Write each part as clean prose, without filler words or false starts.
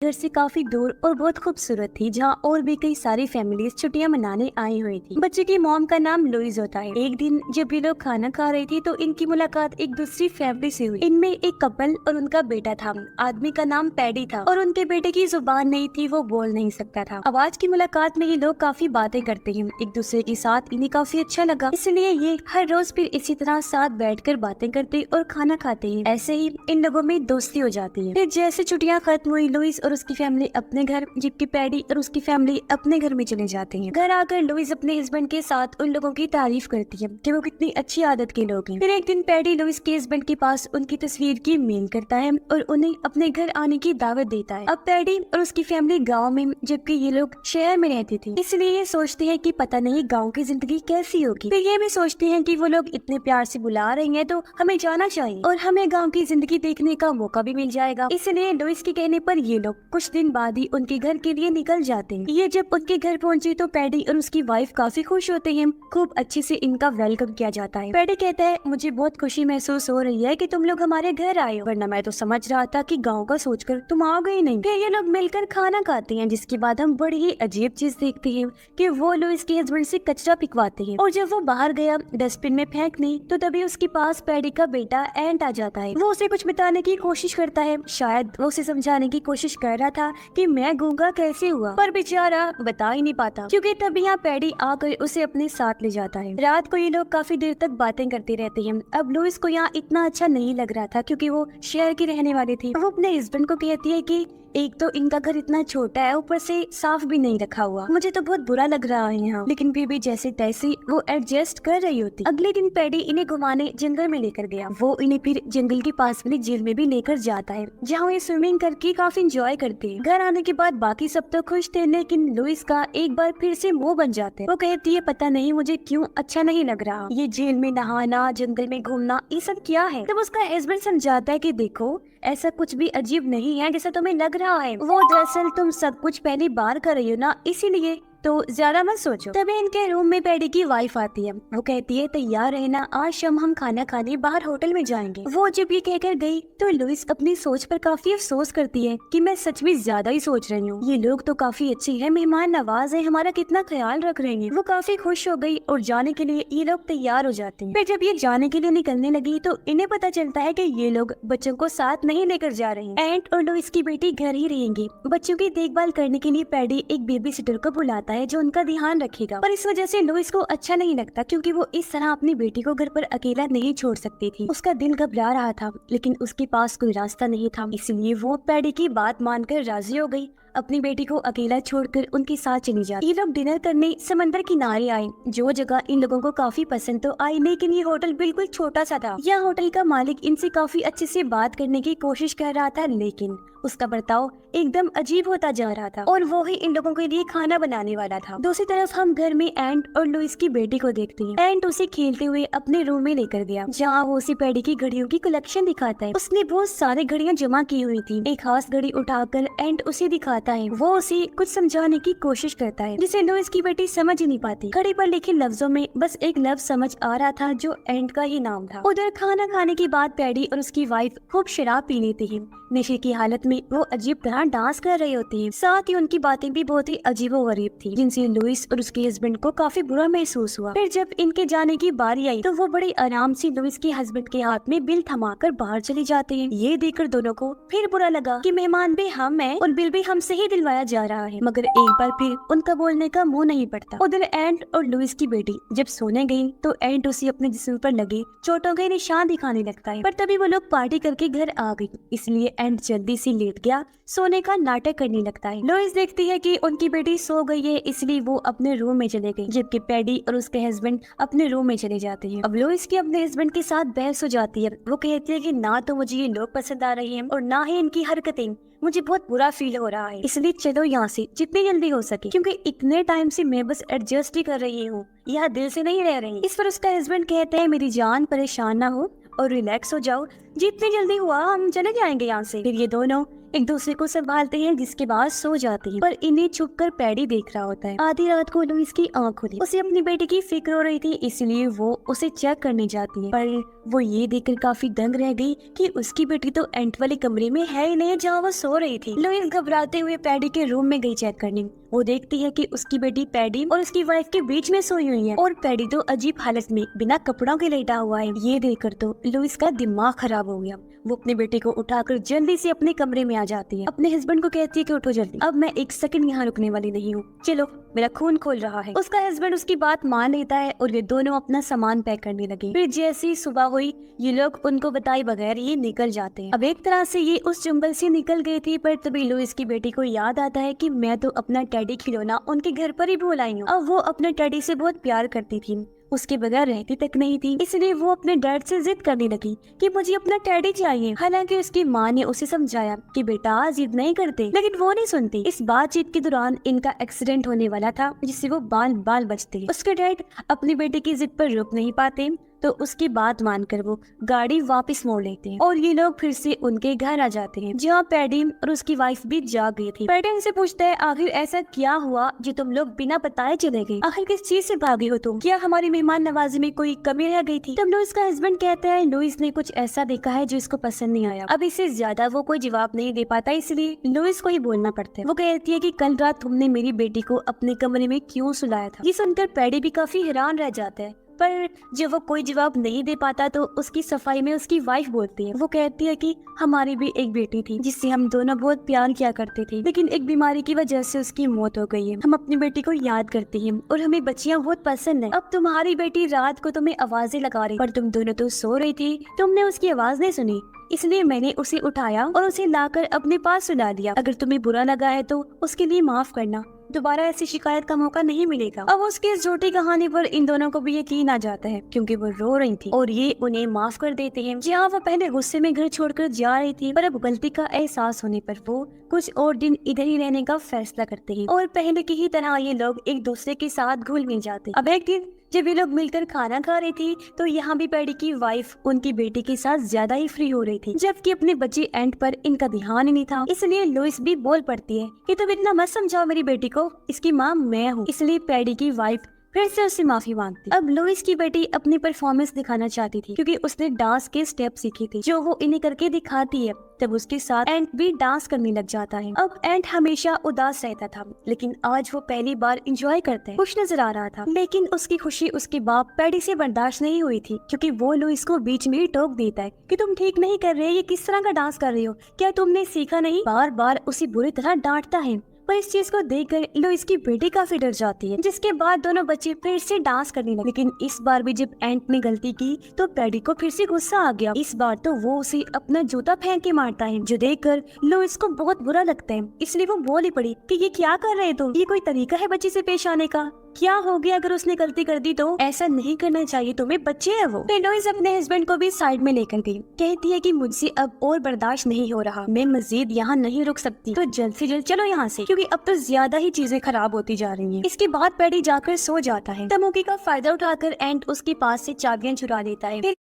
घर से काफी दूर और बहुत खूबसूरत थी, जहाँ और भी कई सारी फैमिलीज छुट्टियां मनाने आई हुई थी। बच्चे की मॉम का नाम लुइस होता है। एक दिन जब ये लोग खाना खा रहे थे तो इनकी मुलाकात एक दूसरी फैमिली से हुई। इनमें एक कपल और उनका बेटा था। आदमी का नाम पैडी था और उनके बेटे की जुबान नहीं थी, वो बोल नहीं सकता था। अब आज की मुलाकात में ये लोग काफी बातें करते हैं एक दूसरे के साथ। इन्हें काफी अच्छा लगा, इसलिए ये हर रोज फिर इसी तरह साथ बैठकर बातें करते और खाना खाते हैं। ऐसे ही इन लोगों में दोस्ती हो जाती है। फिर जैसे छुट्टियां खत्म हुई, लुइस और उसकी फैमिली अपने घर, जबकि पैडी और उसकी फैमिली अपने घर में चले जाते हैं। घर आकर लुइस अपने हस्बैंड के साथ उन लोगों की तारीफ करती है कि वो कितनी अच्छी आदत के लोग हैं। फिर एक दिन पैडी लुइस के हस्बैंड के पास उनकी तस्वीर की मेल करता है और उन्हें अपने घर आने की दावत देता है। अब पैडी और उसकी फैमिली गाँव में, जबकि ये लोग शहर में रहती थी, इसलिए ये सोचते हैं कि पता नहीं गाँव की जिंदगी कैसी होगी। फिर ये भी सोचते हैं कि वो लोग इतने प्यार से बुला रहे हैं तो हमें जाना चाहिए और हमें गाँव की जिंदगी देखने का मौका भी मिल जाएगा। इसलिए लुइस के कहने पर ये लोग कुछ दिन बाद ही उनके घर के लिए निकल जाते हैं। ये जब उनके घर पहुंचे तो पैडी और उसकी वाइफ काफी खुश होते हैं। खूब अच्छे से इनका वेलकम किया जाता है। पैडी कहता है, मुझे बहुत खुशी महसूस हो रही है कि तुम लोग हमारे घर आए हो, वरना मैं तो समझ रहा था कि गाँव का सोचकर तुम आ गए नहीं। फिर ये लोग मिलकर खाना खाते हैं, जिसके बाद हम बड़ी ही अजीब चीज देखते हैं कि वो लुइस के हस्बैंड से कचरा पिकवाते हैं और जब वो बाहर गया डस्टबिन में फेंकने तो तभी उसके पास पैडी का बेटा एंट आ जाता है। वो उसे कुछ बताने की कोशिश करता है, शायद वो उसे समझाने की कोशिश कर रहा था कि मैं गूंगा कैसे हुआ, पर बेचारा बता ही नहीं पाता क्योंकि तभी यहाँ पैडी आकर उसे अपने साथ ले जाता है। रात को ये लोग काफी देर तक बातें करते रहते हैं। अब लुइस को यहाँ इतना अच्छा नहीं लग रहा था क्योंकि वो शहर की रहने वाली थी। वो अपने हस्बैंड को कहती है कि एक तो इनका घर इतना छोटा है, ऊपर से साफ भी नहीं रखा हुआ, मुझे तो बहुत बुरा लग रहा है यहाँ। लेकिन फिर भी जैसे तैसे वो एडजस्ट कर रही होती। अगले दिन पैडी इन्हें घुमाने जंगल में लेकर गया। वो इन्हें फिर जंगल के पास वाली झील में भी लेकर जाता है, जहाँ ये स्विमिंग करके काफी इंजॉय करते हैं। घर आने के बाद बाकी सब तो खुश थे, लेकिन लुइस का एक बार फिर से मुंह बन जाता है। वो कहती है, पता नहीं मुझे क्यों अच्छा नहीं लग रहा, ये झील में नहाना, जंगल में घूमना, ये सब क्या है। तब उसका हस्बैंड समझाता है कि देखो, ऐसा कुछ भी अजीब नहीं है जैसा तुम्हें लग रहा है। वो दरअसल तुम सब कुछ पहली बार कर रही हो ना, इसीलिए तो ज्यादा मत सोचो। तभी इनके रूम में पैडी की वाइफ आती है। वो कहती है, तैयार रहना, आज शाम हम खाना खाने बाहर होटल में जाएंगे। वो जब ये कहकर गई तो लुइस अपनी सोच पर काफी अफसोस करती है कि मैं सच में ज्यादा ही सोच रही हूँ। ये लोग तो काफी अच्छे हैं, मेहमान नवाज है, हमारा कितना ख्याल रख रहे हैं। वो काफी खुश हो गई और जाने के लिए ये लोग तैयार हो जाते हैं। फिर जब ये जाने के लिए निकलने लगी तो इन्हें पता चलता है कि ये लोग बच्चों को साथ नहीं लेकर जा रहे हैं। एंट और लुइस की बेटी घर ही रहेंगी। बच्चों की देखभाल करने के लिए पैडी एक बेबी सिटर को बुलाता है जो उनका ध्यान रखेगा, पर इस वजह से लुइस को अच्छा नहीं लगता क्योंकि वो इस तरह अपनी बेटी को घर पर अकेला नहीं छोड़ सकती थी। उसका दिल घबरा रहा था, लेकिन उसके पास कोई रास्ता नहीं था, इसलिए वो पैडी की बात मानकर राजी हो गई। अपनी बेटी को अकेला छोड़कर उनके साथ चली जाती। ये लोग डिनर करने समंदर किनारे आए, जो जगह इन लोगों को काफी पसंद तो आई, लेकिन ये होटल बिल्कुल छोटा सा था। यह होटल का मालिक इनसे काफी अच्छे से बात करने की कोशिश कर रहा था, लेकिन उसका बर्ताव एकदम अजीब होता जा रहा था और वो ही इन लोगों के लिए खाना बनाने वाला था। दूसरी तरफ हम घर में एंट और लुइस की बेटी को देखते हैं। एंट उसे खेलते हुए अपने रूम में लेकर गया, जहाँ वो उसे पैडी की घड़ियों की कलेक्शन दिखाता है। उसने बहुत सारी घड़ियां जमा की हुई थी। एक खास घड़ी उठाकर एंट उसे दिखाता है। वो उसे कुछ समझाने की कोशिश करता है, जिसे लुइस की बेटी समझ ही नहीं पाती। घड़ी पर लिखे लफ्जों में बस एक लफ्ज समझ आ रहा था जो एंट का ही नाम था। उधर खाना खाने के बाद पैडी और उसकी वाइफ खूब शराब पी लेती है। नशे की हालत में वो अजीब तरह डांस कर रही होती है। साथ ही उनकी बातें भी बहुत ही अजीबोगरीब थी, जिनसे लुइस और उसके हस्बैंड को काफी बुरा महसूस हुआ। फिर जब इनके जाने की बारी आई तो वो बड़े आराम से लुइस के हस्बैंड के हाथ में बिल थमाकर बाहर चले जाते हैं। ये देखकर दोनों को फिर बुरा लगा कि मेहमान भी हम हैं और बिल भी हमसे ही दिलवाया जा रहा है, मगर एक बार फिर उनका बोलने का मुंह नहीं पड़ता। उधर एंट और लुइस की बेटी जब सोने गयी तो एंट उसे अपने जिस्म पर लगे चोटों के निशान दिखाने लगता है, पर तभी वो लोग पार्टी करके घर आ गई, इसलिए एंट जल्दी से लेट गया, सोने का नाटक करने लगता है। लुइस देखती है कि उनकी बेटी सो गई है, इसलिए वो अपने रूम में चले गई, जबकि पैडी और उसके हस्बैंड अपने रूम में चले जाते हैं। अब लुइस की अपने हस्बैंड के साथ बहस हो जाती है। वो कहती है कि ना तो मुझे ये लोग पसंद आ रहे हैं और ना ही इनकी हरकतें, मुझे बहुत बुरा फील हो रहा है, इसलिए चलो यहाँ से जितनी जल्दी हो सके, क्योंकि इतने टाइम से मैं बस एडजस्ट ही कर रही हूँ, यहाँ दिल से नहीं रह रही। इस पर उसका हस्बैंड कहते हैं, मेरी जान परेशान ना हो और रिलैक्स हो जाओ, जितनी जल्दी हुआ हम चले जाएंगे यहाँ से। फिर ये दोनों एक दूसरे को संभालते हैं, जिसके बाद सो जाते हैं। पर इन्हें छुप कर पैडी देख रहा होता है। आधी रात को लुइस की आंख खुली। उसे अपनी बेटी की फिक्र हो रही थी, इसलिए वो उसे चेक करने जाती है। पर वो ये देखकर काफी दंग रह गई कि उसकी बेटी तो एंट वाले कमरे में है ही नहीं जहाँ वो सो रही थी। लुइस घबराते हुए पैडी के रूम में गई चेक करने। वो देखती है कि उसकी बेटी पैडी और उसकी वाइफ के बीच में सोई हुई है, और पैडी तो अजीब हालत में बिना कपड़ों के लेटा हुआ है। ये देखकर तो लुइस का दिमाग खराब हो गया। वो अपने बेटे को उठाकर जल्दी से अपने कमरे में आ जाती है। अपने हस्बैंड को कहती है कि उठो जल्दी, अब मैं एक सेकंड यहाँ रुकने वाली नहीं हूँ, चलो मेरा खून खोल रहा है। उसका हस्बैंड उसकी बात मान लेता है और ये दोनों अपना सामान पैक करने लगे। फिर जैसे ही सुबह हुई, ये लोग उनको बताए बगैर ये निकल जाते हैं। अब एक तरह से ये उस जंगल से निकल गई थी, पर तभी लुइस की बेटी को याद आता है कि मैं तो अपना टेडी खिलौना उनके घर पर ही भूल आई हूँ। अब वो अपने टेडी से बहुत प्यार करती थी, उसके बगैर रहती तक नहीं थी। इसलिए वो अपने डैड से जिद करने लगी कि मुझे अपना टेडी चाहिए। हालांकि उसकी माँ ने उसे समझाया कि बेटा जिद नहीं करते, लेकिन वो नहीं सुनती। इस बातचीत के दौरान इनका एक्सीडेंट होने वाला था, जिससे वो बाल बाल बचते। उसके डैड अपनी बेटी की जिद पर रुक नहीं पाते, तो उसकी बात मानकर वो गाड़ी वापस मोड़ लेते हैं और ये लोग फिर से उनके घर आ जाते हैं, जहाँ पैडी और उसकी वाइफ भी जाग गई थी। पैडी उनसे पूछता है, आखिर ऐसा क्या हुआ जो तुम लोग बिना बताए चले गए? आखिर किस चीज से भागे हो तुम? क्या हमारी मेहमान नवाजी में कोई कमी रह गई थी? तब लुइस का हस्बैंड कहता है, लुइस ने कुछ ऐसा देखा है जो इसको पसंद नहीं आया। अब इससे ज्यादा वो कोई जवाब नहीं दे पाता, इसलिए लुइस को ही बोलना पड़ता है। वो कहती है कि कल रात तुमने मेरी बेटी को अपने कमरे में क्यों सुलाया था? ये सुनकर पैडी भी काफी हैरान रह जाता है, पर जब वो कोई जवाब नहीं दे पाता तो उसकी सफाई में उसकी वाइफ बोलती है। वो कहती है कि हमारी भी एक बेटी थी जिससे हम दोनों बहुत प्यार किया करते थे, लेकिन एक बीमारी की वजह से उसकी मौत हो गई है। हम अपनी बेटी को याद करते हैं और हमें बच्चियां बहुत पसंद है। अब तुम्हारी बेटी रात को तुम्हें आवाजें लगा रही, पर तुम दोनों तो सो रही थी, तुमने उसकी आवाज नहीं सुनी, इसलिए मैंने उसे उठाया और उसे लाकर अपने पास सुला दिया। अगर तुम्हें बुरा लगा है तो उसके लिए माफ करना, दोबारा ऐसी शिकायत का मौका नहीं मिलेगा। अब उसकी इस झूठी कहानी पर इन दोनों को भी यकीन आ जाता है, क्योंकि वो रो रही थी और ये उन्हें माफ कर देते हैं। जहाँ वो पहले गुस्से में घर छोड़कर जा रही थी, पर अब गलती का एहसास होने पर वो कुछ और दिन इधर ही रहने का फैसला करते हैं और पहले की ही तरह ये लोग एक दूसरे के साथ घुल मिल जाते। अब एक दिन जब ये लोग मिलकर खाना खा रही थी, तो यहाँ भी पैडी की वाइफ उनकी बेटी के साथ ज्यादा ही फ्री हो रही थी, जबकि अपने बच्चे एंट पर इनका ध्यान ही नहीं था। इसलिए लुइस भी बोल पड़ती है कि तुम इतना मत समझाओ मेरी बेटी को, इसकी माँ मैं हूँ। इसलिए पैडी की वाइफ फिर से उससे माफी मांगती। अब लुइस की बेटी अपनी परफॉर्मेंस दिखाना चाहती थी, क्योंकि उसने डांस के स्टेप सीखे थे जो वो इन्हें करके दिखाती है। तब उसके साथ एंट भी डांस करने लग जाता है। अब एंट हमेशा उदास रहता था, लेकिन आज वो पहली बार एंजॉय करता है, खुश नजर आ रहा था। लेकिन उसकी खुशी उसके बाप पैडी से बर्दाश्त नहीं हुई थी, क्योंकि वो लुइस को बीच में ही टोक देता है कि तुम ठीक नहीं कर रहे, ये किस तरह का डांस कर रही हो, क्या तुमने सीखा नहीं? बार बार उसे बुरी तरह डांटता है। पर इस चीज को देखकर लुइस की बेटी काफी डर जाती है, जिसके बाद दोनों बच्चे फिर से डांस करने लगे। लेकिन इस बार भी जब एंट ने गलती की तो पैडी को फिर से गुस्सा आ गया। इस बार तो वो उसे अपना जूता फेंक के मारता है, जो देखकर लुइस को बहुत बुरा लगता है। इसलिए वो बोली पड़ी कि ये क्या कर रहे तुम, ये कोई तरीका है बच्चे से पेश आने का? क्या हो गया अगर उसने गलती कर दी तो? ऐसा नहीं करना चाहिए तुम्हें, बच्चे है वो। फिर लुइस अपने हस्बैंड को भी साइड में लेकर गई, कहती है कि मुझसे अब और बर्दाश्त नहीं हो रहा, मैं मजीद यहाँ नहीं रुक सकती, तो जल्द से जल्द चलो यहाँ से, क्योंकि अब तो ज्यादा ही चीजें खराब होती जा रही हैं। इसके बाद पैडी जाकर सो जाता है। तब मौके का फायदा उठाकर एंट उसके पास से चाबियां चुरा लेता है। फिर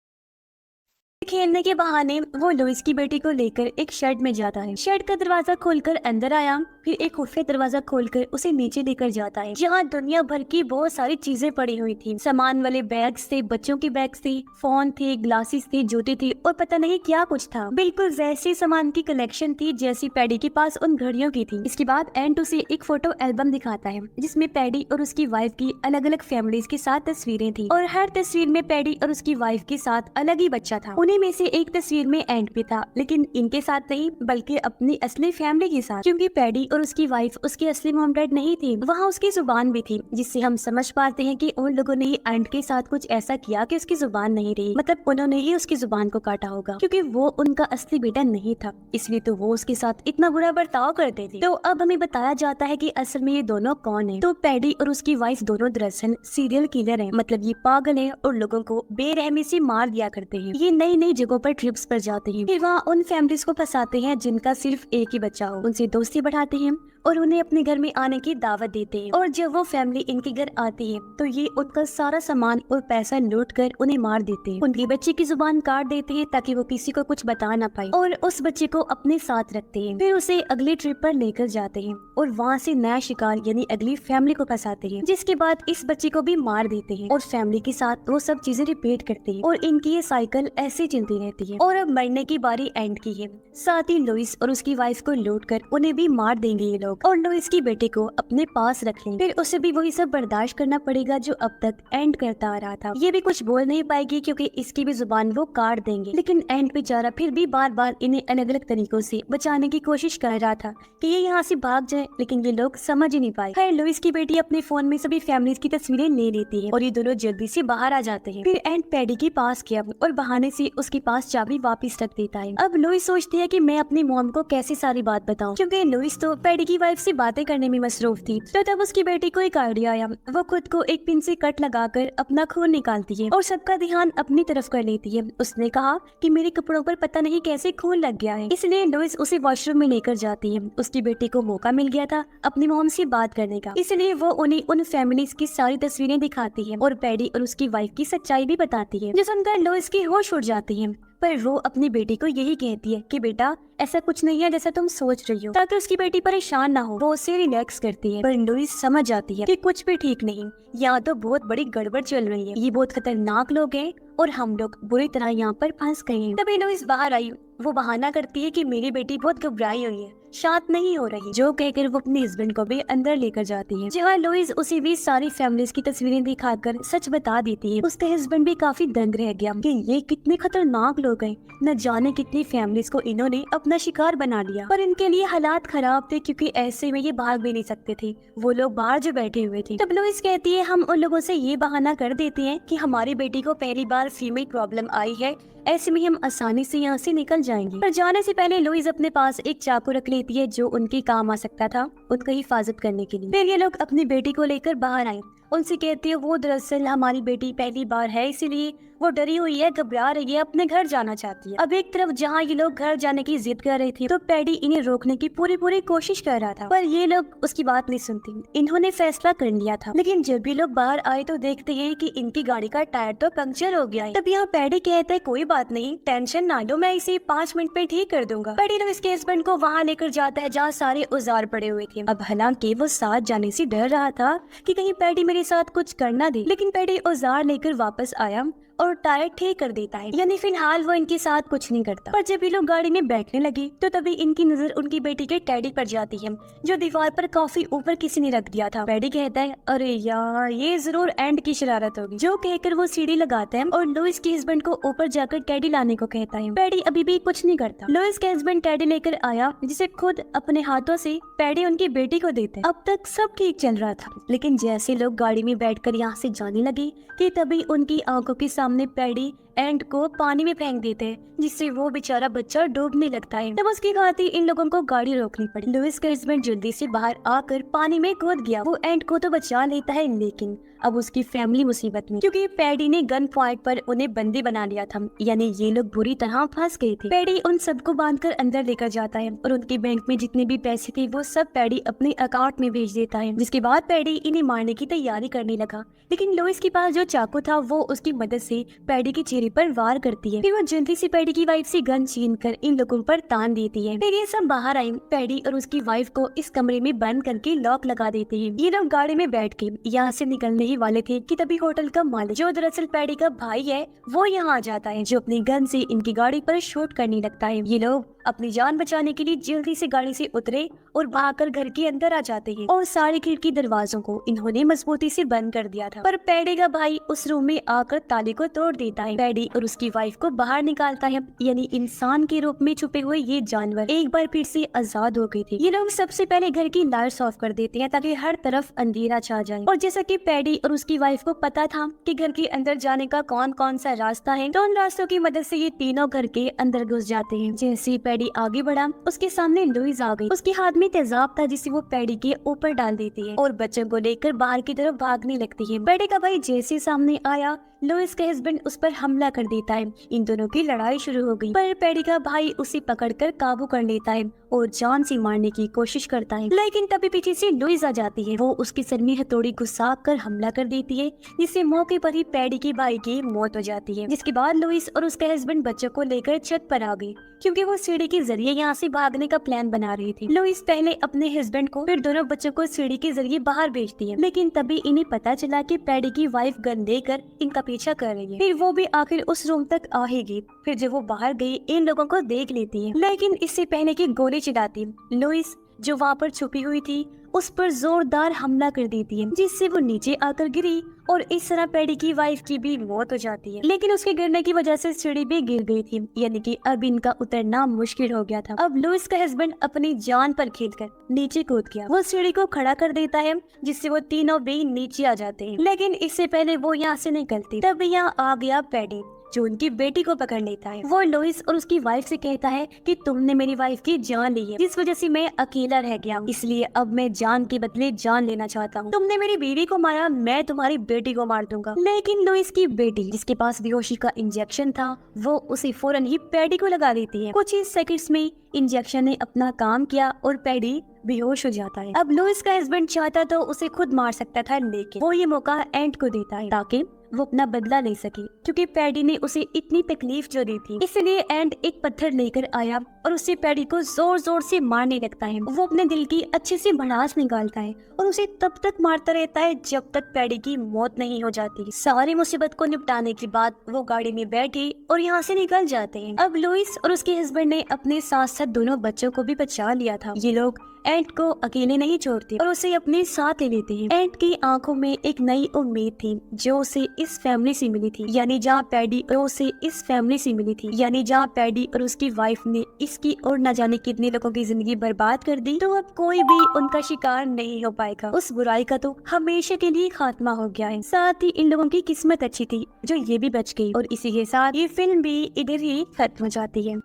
खेलने के बहाने वो लुइस की बेटी को लेकर एक शेड में जाता है। शेड का दरवाजा खोलकर अंदर आया, फिर एक खुफिया दरवाजा खोलकर उसे नीचे लेकर जाता है, जहाँ दुनिया भर की बहुत सारी चीजें पड़ी हुई थी। सामान वाले बैग्स थे, बच्चों के बैग्स थे, फोन थे, ग्लासेस थे, जूते थे और पता नहीं क्या कुछ था। बिल्कुल वैसे सामान की कलेक्शन थी जैसी पैडी के पास उन घड़ियों की थी। इसके बाद एंट उसे एक फोटो एल्बम दिखाता है, जिसमें पैडी और उसकी वाइफ की अलग अलग फैमिलीज के साथ तस्वीरें थी, और हर तस्वीर में पैडी और उसकी वाइफ के साथ अलग ही बच्चा था। उन्हीं में से एक तस्वीर में एंट भी था, लेकिन इनके साथ नहीं बल्कि अपनी असली फैमिली के साथ, क्योंकि पैडी और उसकी वाइफ उसके असली मॉम डैड नहीं थी। वहाँ उसकी जुबान भी थी, जिससे हम समझ पाते हैं कि उन लोगों ने एंट के साथ कुछ ऐसा किया कि उसकी जुबान नहीं रही, मतलब उन्होंने ही उसकी जुबान को काटा होगा, क्योंकि वो उनका असली बेटा नहीं था, इसलिए तो वो उसके साथ इतना बुरा बर्ताव करते थे। तो अब हमें बताया जाता है कि असल में ये दोनों कौन है। तो पैडी और उसकी वाइफ दोनों दरअसल सीरियल किलर है, मतलब ये पागल है और लोगों को बेरहमी से मार दिया करते हैं। ये नई नई जगहों पर ट्रिप्स पर जाते हैं। फिर वहाँ उन फैमिलीज को फंसाते हैं जिनका सिर्फ एक ही बच्चा हो, उनसे दोस्ती बढ़ाते हैं और उन्हें अपने घर में आने की दावत देते हैं। और जब वो फैमिली इनके घर आती है तो ये उनका सारा सामान और पैसा लूट कर उन्हें मार देते हैं। उनकी बच्चे की जुबान काट देते हैं ताकि वो किसी को कुछ बता ना पाए, और उस बच्चे को अपने साथ रखते हैं। फिर उसे अगली ट्रिप पर लेकर जाते हैं और वहाँ से नया शिकार यानी अगली फैमिली को फंसाते हैं, जिसके बाद इस बच्चे को भी मार देते हैं और फैमिली के साथ वो सब चीजें रिपीट करते हैं। और इनकी ये साइकिल ऐसे चलती रहती है। और अब मरने की बारी एंड की है। साथ ही लुइस और उसकी वाइफ को लूट कर उन्हें भी मार देंगे ये लोग, और लुइस की बेटे को अपने पास रख लेंगे। फिर उसे भी वही सब बर्दाश्त करना पड़ेगा जो अब तक एंड करता आ रहा था। ये भी कुछ बोल नहीं पाएगी क्योंकि इसकी भी जुबान वो काट देंगे। लेकिन एंड बेचारा फिर भी बार बार इन्हें अलग अलग तरीकों से बचाने की कोशिश कर रहा था कि ये यहाँ से भाग जाए, लेकिन ये लोग समझ ही नहीं पाए। खैर लुइस की बेटी अपने फोन में सभी फैमिलीज की तस्वीरें ले लेती है और ये दोनों जल्दी से बाहर आ जाते हैं। फिर एंड पैडी के पास गया और बहाने से उसके पास चाबी वापस रख देता है। अब लुइस सोचती है कि मैं अपनी मॉम को कैसे सारी बात बताऊं, क्योंकि लुइस तो पैडी की वाइफ से बातें करने में मसरूफ थी। तो तब उसकी बेटी को एक आइडिया आया। वो खुद को एक पिन से कट लगाकर अपना खून निकालती है और सबका ध्यान अपनी तरफ कर लेती है। उसने कहा कि मेरे कपड़ों पर पता नहीं कैसे खून लग गया है, इसलिए लुइस उसे वॉशरूम में लेकर जाती है। उसकी बेटी को मौका मिल गया था अपनी मॉम से बात करने का, इसलिए वो उन्हें उन फैमिलीज की सारी तस्वीरें दिखाती है और पैडी और उसकी वाइफ की सच्चाई भी बताती है, जो सुनकर लुइस की होश उड़ जाती है। पर वो अपनी बेटी को यही कहती है कि बेटा ऐसा कुछ नहीं है जैसा तुम सोच रही हो, ताकि उसकी बेटी परेशान ना हो। वो उसे रिलैक्स करती है, पर लुइस समझ जाती है कि कुछ भी ठीक नहीं, यहाँ तो बहुत बड़ी गड़बड़ चल रही है। ये बहुत खतरनाक लोग हैं और हम लोग बुरी तरह यहाँ पर फंस गए हैं। तभी लुइस बाहर आई। वो बहाना करती है कि मेरी बेटी बहुत घबराई हुई है, शांत नहीं हो रही, जो कहकर वो अपने हस्बैंड को भी अंदर लेकर जाती है, जहाँ लुइस उसे भी सारी फैमिलीज की तस्वीरें दिखाकर सच बता देती है। उसके हस्बैंड भी काफी दंग रह गया कि ये कितने खतरनाक लोग हैं, न जाने कितनी फैमिलीज को इन्होंने अपना शिकार बना लिया। पर इनके लिए हालात खराब थे क्योंकि ऐसे में ये भाग भी नहीं सकते थे, वो लोग बाहर जो बैठे हुए थे। तब लुइस कहती है हम उन लोगों से ये बहाना कर देते हैं कि हमारी बेटी को पहली बार फीमेल प्रॉब्लम आई है, ऐसे में हम आसानी से यहाँ से निकल जाएंगे। पर जाने से पहले लुइस अपने पास एक चाकू रख लेती है जो उनके काम आ सकता था उनकी हिफाजत करने के लिए। फिर ये लोग अपनी बेटी को लेकर बाहर आए। उनसे कहती है वो दरअसल हमारी बेटी पहली बार है, इसीलिए वो डरी हुई है, घबरा रही है, अपने घर जाना चाहती है। अब एक तरफ जहाँ ये लोग घर जाने की जिद कर रही थी तो पैडी इन्हें रोकने की पूरी कोशिश कर रहा था, पर ये लोग उसकी बात नहीं सुनती। इन्होंने फैसला कर लिया था। लेकिन जब भी लोग बाहर आए तो देखते हैं कि इनकी गाड़ी का टायर तो पंक्चर हो गया है। तब यहाँ पैडी कहता है कोई बात नहीं, टेंशन ना लो, मैं इसे 5 मिनट में ठीक कर दूंगा। पैडी लोग इसके हस्बैंड को वहाँ लेकर जाता है जहाँ सारे औजार पड़े हुए थे। अब हालांकि वो साथ जाने से डर रहा था कि कहीं पैडी मेरे साथ कुछ करना दे, लेकिन पैडी औजार लेकर वापस आया और टायर ठीक कर देता है, यानी फिलहाल वो इनके साथ कुछ नहीं करता। पर जब ये लोग गाड़ी में बैठने लगे तो तभी इनकी नजर उनकी बेटी के टेडी पर जाती है जो दीवार पर काफी ऊपर किसी ने रख दिया था। पैडी कहता है अरे यार ये जरूर एंड की शरारत होगी, जो कहकर वो सीढ़ी लगाता है और लुइस के हस्बैंड को ऊपर जाकर टेडी लाने को कहता है। पैडी अभी भी कुछ नहीं करता। लुइस के हस्बैंड टेडी लेकर आया जिसे खुद अपने हाथों से पैडी उनकी बेटी को देते। अब तक सब ठीक चल रहा था, लेकिन जैसे लोग गाड़ी में बैठकर यहाँ से जाने लगे कि तभी उनकी आंखों के सामने पैडी एंड को पानी में फेंक देते हैं, जिससे वो बेचारा बच्चा डूबने लगता है। तब उसकी खातिर इन लोगों को गाड़ी रोकनी पड़ी। लुइस का हस्बैंड जल्दी से बाहर आकर पानी में कूद गया। वो एंड को तो बचा लेता है, लेकिन अब उसकी फैमिली मुसीबत में, क्योंकि पैडी ने गन पॉइंट पर उन्हें बंदी बना लिया था, यानी ये लोग बुरी तरह फंस गए थे। पैडी उन सबको बांधकर अंदर लेकर जाता है और उनके बैंक में जितने भी पैसे थे वो सब पैडी अपने अकाउंट में भेज देता है। जिसके बाद पैडी इन्हें मारने की तैयारी करने लगा, लेकिन लुइस के पास जो चाकू था वो उसकी मदद से पैडी के चेहरे पर वार करती है। फिर वो जल्दी से पैडी की वाइफ से गन छीन कर इन लोगों पर तान देती है। फिर ये सब बाहर आए। पैडी और उसकी वाइफ को इस कमरे में बंद करके लॉक लगा देते हैं। ये लोग गाड़ी में बैठ के यहाँ से निकलने ही वाले थे कि तभी होटल का मालिक, जो दरअसल पैडी का भाई है, वो यहाँ आ जाता है, जो अपनी गन से इनकी गाड़ी पर शूट करने लगता है। ये लोग अपनी जान बचाने के लिए जल्दी से गाड़ी से उतरे और भागकर घर के अंदर आ जाते हैं और सारे खिड़की दरवाजों को इन्होंने मजबूती से बंद कर दिया था। पर पैडी का भाई उस रूम में आकर ताले को तोड़ देता है। पैडी और उसकी वाइफ को बाहर निकालता है, यानी इंसान के रूप में छुपे हुए ये जानवर एक बार फिर से आजाद हो गए थे। ये लोग सबसे पहले घर की लाइट्स ऑफ कर देते हैं ताकि हर तरफ अंधेरा छा जाए। और जैसा कि पैडी और उसकी वाइफ को पता था कि घर के अंदर जाने का कौन कौन सा रास्ता है, तो उन रास्तों की मदद से ये तीनों घर के अंदर घुस जाते हैं। जैसे पैडी पैडी आगे बढ़ा, उसके सामने लुइस आ गई। उसके हाथ में तेजाब था जिसे वो पैडी के ऊपर डाल देती है और बच्चों को लेकर बाहर की तरफ भागने लगती है। पैडी का भाई जैसे सामने आया, लुइस का हस्बैंड उस पर हमला कर देता है। इन दोनों की लड़ाई शुरू हो गई, पर पैडी का भाई उसे पकड़कर काबू कर लेता है और जान से मारने की कोशिश करता है, लेकिन तभी पीछे से लुइस आ जाती है। वो उसके सर में हथौड़ी घुसा कर हमला कर देती है, जिससे मौके पर ही पैडी के भाई की मौत हो जाती है। जिसके बाद लुइस और उसका हस्बैंड बच्चों को लेकर छत पर आ गए, क्योंकि वो सीढ़ी के जरिए यहाँ से भागने का प्लान बना रही थी। लुइस पहले अपने हस्बैंड को फिर दोनों बच्चों को सीढ़ी के जरिए बाहर भेजती है, लेकिन तभी इन्हें पता चला कि पैडी की वाइफ गन लेकर इनका पीछा कर रही है। फिर वो भी आखिर उस रूम तक आ ही गई। फिर जब वो बाहर गई, इन लोगों को देख लेती है, लेकिन इससे पहले कि गोली चलाती, लुइस जो वहाँ पर छुपी हुई थी उस पर जोरदार हमला कर देती है, जिससे वो नीचे आकर गिरी और इस तरह पैडी की वाइफ की भी मौत हो जाती है। लेकिन उसके गिरने की वजह से सीढ़ी भी गिर गई थी, यानी कि अब इनका उतरना मुश्किल हो गया था। अब लुइस का हस्बैंड अपनी जान पर खेलकर नीचे कूद गया। वो सीढ़ी को खड़ा कर देता है, जिससे वो तीनों भी नीचे आ जाते हैं। लेकिन इससे पहले वो यहाँ से निकलती, तब यहाँ आ गया पैडी, जो उनकी बेटी को पकड़ लेता है। वो लुइस और उसकी वाइफ से कहता है कि तुमने मेरी वाइफ की जान ली है, जिस वजह से मैं अकेला रह गया हूँ, इसलिए अब मैं जान के बदले जान लेना चाहता हूँ। तुमने मेरी बीवी को मारा, मैं तुम्हारी बेटी को मार दूंगा। लेकिन लुइस की बेटी, जिसके पास बेहोशी का इंजेक्शन था, वो उसे फौरन ही पैडी को लगा देती है। कुछ ही सेकंड्स में इंजेक्शन ने अपना काम किया और पैडी बेहोश हो जाता है। अब लुइस का हस्बैंड चाहता तो उसे खुद मार सकता था, लेकिन वो ये मौका एंड को देता है ताकि वो अपना बदला ले सके, क्योंकि पैडी ने उसे इतनी तकलीफ जो दी थी। इसलिए एंड एक पत्थर लेकर आया और उससे पैडी को जोर जोर से मारने लगता है। वो अपने दिल की अच्छे से भड़ास निकालता है और उसे तब तक मारता रहता है जब तक पैडी की मौत नहीं हो जाती। सारी मुसीबत को निपटाने के बाद वो गाड़ी में बैठी और यहाँ से निकल जाते हैं। अब लुइस और उसके हस्बैंड ने अपने साथ साथ दोनों बच्चों को भी बचा लिया था। ये लोग एंड को अकेले नहीं छोड़ते और उसे अपने साथ ले लेते हैं। एंड की आंखों में एक नई उम्मीद थी, जो उसे इस फैमिली से मिली थी, यानी जहाँ पैडी और उसे इस फैमिली से मिली थी, यानी जहाँ पैडी और उसकी वाइफ ने इसकी और न जाने कितने लोगों की जिंदगी बर्बाद कर दी, तो अब कोई भी उनका शिकार नहीं हो पाएगा। उस बुराई का तो हमेशा के लिए खात्मा हो गया है। साथ ही इन लोगों की किस्मत अच्छी थी जो ये भी बच गई, और इसी के साथ ये फिल्म भी इधर ही खत्म हो जाती है।